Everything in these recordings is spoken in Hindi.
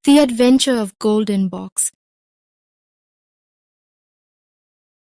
The Adventure of Golden Box।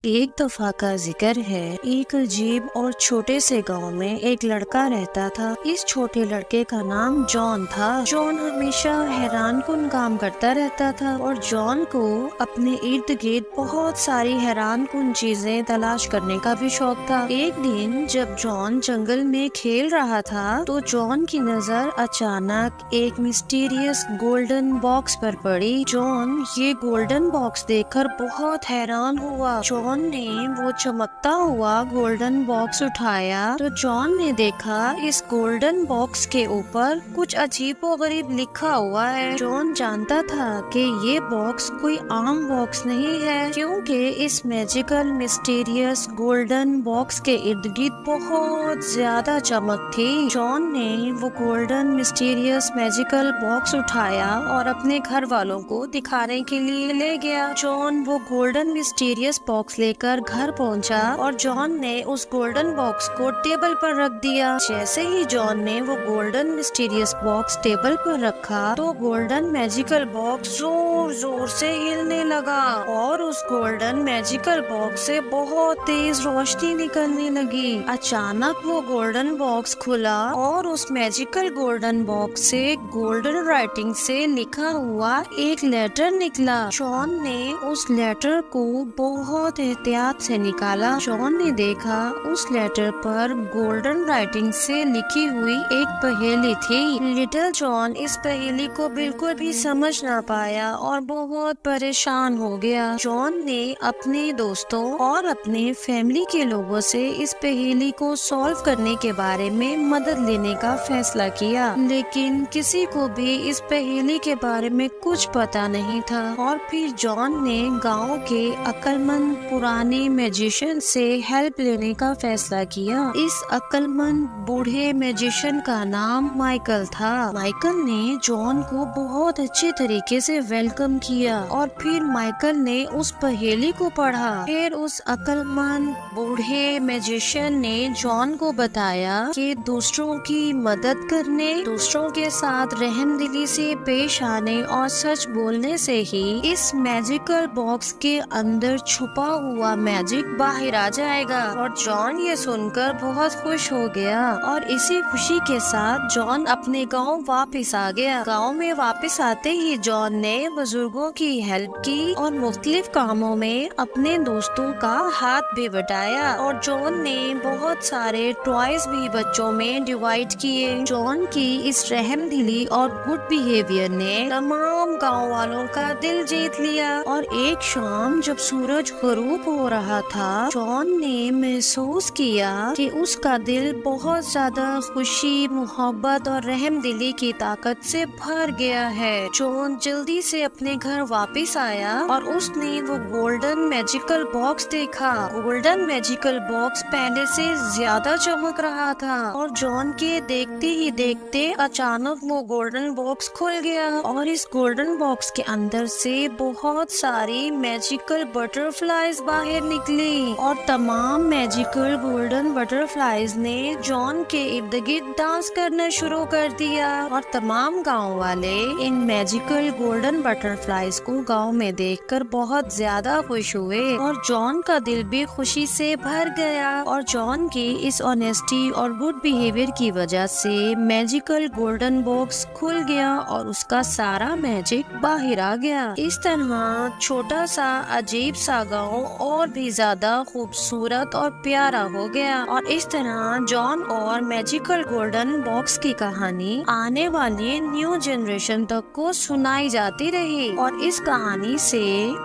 एक दफा का जिक्र है, एक अजीब और छोटे से गांव में एक लड़का रहता था। इस छोटे लड़के का नाम जॉन था। जॉन हमेशा हैरानकुन काम करता रहता था और जॉन को अपने इर्द गिर्द बहुत सारी हैरानकुन चीजें तलाश करने का भी शौक था। एक दिन जब जॉन जंगल में खेल रहा था तो जॉन की नजर अचानक एक मिस्टीरियस गोल्डन बॉक्स पर पड़ी। जॉन ये गोल्डन बॉक्स देखकर बहुत हैरान हुआ। जॉन ने वो चमकता हुआ गोल्डन बॉक्स उठाया तो जॉन ने देखा इस गोल्डन बॉक्स के ऊपर कुछ अजीबोगरीब लिखा हुआ है। जॉन जानता था कि ये बॉक्स कोई आम बॉक्स नहीं है, क्योंकि इस मैजिकल मिस्टीरियस गोल्डन बॉक्स के इर्द गिर्द बहुत ज्यादा चमक थी। जॉन ने वो गोल्डन मिस्टीरियस मैजिकल बॉक्स उठाया और अपने घर वालों को दिखाने के लिए ले गया। जॉन वो गोल्डन मिस्टीरियस बॉक्स लेकर घर पहुंचा और जॉन ने उस गोल्डन बॉक्स को टेबल पर रख दिया। जैसे ही जॉन ने वो गोल्डन मिस्टीरियस बॉक्स टेबल पर रखा तो गोल्डन मैजिकल बॉक्स जोर जोर से हिलने लगा और उस गोल्डन मैजिकल बॉक्स से बहुत तेज रोशनी निकलने लगी। अचानक वो गोल्डन बॉक्स खुला और उस मैजिकल गोल्डन बॉक्स से गोल्डन राइटिंग से लिखा हुआ एक लेटर निकला। जॉन ने उस लेटर को बहुत एहतियात से निकाला। जॉन ने देखा उस लेटर पर गोल्डन राइटिंग से लिखी हुई एक पहेली थी। लिटिल जॉन इस पहेली को बिल्कुल भी समझ ना पाया और बहुत परेशान हो गया। जॉन ने अपने दोस्तों और अपने फैमिली के लोगों से इस पहेली को सॉल्व करने के बारे में मदद लेने का फैसला किया, लेकिन किसी को भी इस पहेली के बारे में कुछ पता नहीं था। और फिर जॉन ने गांव के अक्लमंद पुराने मैजिशियन से हेल्प लेने का फैसला किया। इस अक्लमंद बूढ़े मैजिशियन का नाम माइकल था। माइकल ने जॉन को बहुत अच्छे तरीके से वेलकम किया और फिर माइकल ने उस पहेली को पढ़ा। फिर उस अक्लमंद बूढ़े मैजिशियन ने जॉन को बताया कि दूसरों की मदद करने, दूसरों के साथ रहमदिली से पेश आने और सच बोलने से ही इस मैजिकल बॉक्स के अंदर छुपा हुआ मैजिक बाहर आ जाएगा। और जॉन ये सुनकर बहुत खुश हो गया और इसी खुशी के साथ जॉन अपने गांव वापस आ गया। गांव में वापस आते ही जॉन ने बुजुर्गों की हेल्प की और मुख्तलिफ कामों में अपने दोस्तों का हाथ भी बटाया। और जॉन ने बहुत सारे टॉयज भी बच्चों में डिवाइड किए। जॉन की इस रहमदिली और गुड बिहेवियर ने तमाम गांव वालों का दिल जीत लिया। और एक शाम जब सूरज गरूब हो रहा था, जॉन ने महसूस किया कि उसका दिल बहुत ज्यादा खुशी, मोहब्बत और रहमदिली की ताकत से भर गया है। जॉन जल्दी से अपने घर वापस आया और उसने वो गोल्डन मैजिकल बॉक्स देखा। गोल्डन मैजिकल बॉक्स पहले से ज्यादा चमक रहा था और जॉन के देखते ही देखते अचानक वो गोल्डन बॉक्स खुल गया और इस गोल्डन बॉक्स के अंदर से बहुत सारी मैजिकल बटरफ्लाईज बाहर निकली और तमाम मैजिकल गोल्डन बटरफ्लाईज ने जॉन के इर्द गिर्द डांस करना शुरू कर दिया। और तमाम गांव वाले इन मैजिकल गोल्डन बटरफ्लाईज को गांव में देखकर बहुत ज्यादा खुश हुए और जॉन का दिल भी खुशी से भर गया। और जॉन की इस ऑनेस्टी और गुड बिहेवियर की वजह से मैजिकल गोल्डन बॉक्स खुल गया और उसका सारा मैजिक बाहर आ गया। इस तरह छोटा सा अजीब सा गांव और भी ज्यादा खूबसूरत और प्यारा हो गया। और इस तरह जॉन और मैजिकल गोल्डन बॉक्स की कहानी आने वाली न्यू जनरेशन तक को सुनाई जाती रही और इस कहानी से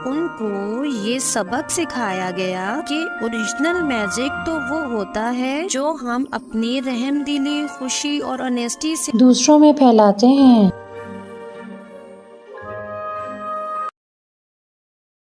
उनको ये सबक सिखाया गया कि ओरिजिनल मैजिक तो वो होता है जो हम अपनी रहमदिली, खुशी और ऑनेस्टी से दूसरों में फैलाते हैं।